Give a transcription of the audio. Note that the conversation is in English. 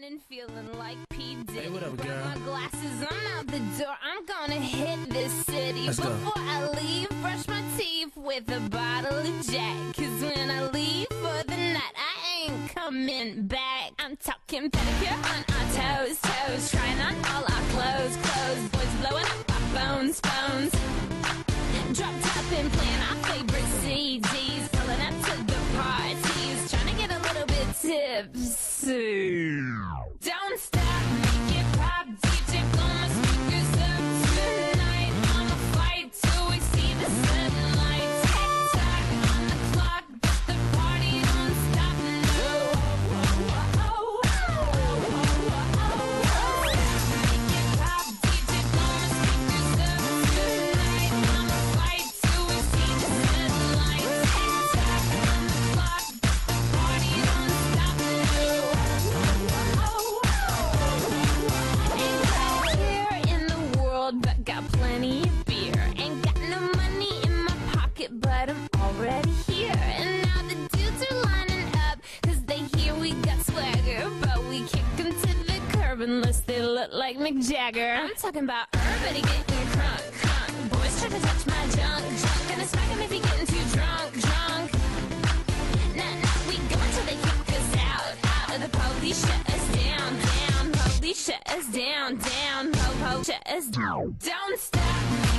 running, feeling like P. Diddy. Hey, what up, Grab girl? my glasses, I'm out the door. I'm gonna hit this city. Let's go. Before I leave, brush my teeth with a bottle of Jack. Cause when I leave for the night, I ain't coming back. I'm talking pedicure on our toes, toes. Trying on all our clothes, clothes. Boys blowing up our phones, phones. Drop top and playing our favorite CDs. Pulling up to the parties. Trying to get a little bit tipsy. Don't stop, make it pop. DJ, blow my speakers up tonight. I'ma fight till we see the sunlight. Tick tock on the clock, but the party don't stop. No. Make it pop, DJ, blow my speakers up tonight. I'ma fight till we see the sunlight. Tick tock on the clock, but the party don't stop. No. Ain't got care in the world, but got plenty of beer. Ain't got no money in my pocket, but I'm already here. And now the dudes are lining up, cause they hear we got swagger. But we kick them to the curb unless they look like Mick Jagger. I'm talking about everybody getting crunk, crunk. Boys try to touch my junk, junk. Gonna smack him if he getting too drunk, drunk. Nah, nah, we go until they kick us out, out. Of the police shut us down, down. Police shut us down, down. Po, shut us down. Don't stop.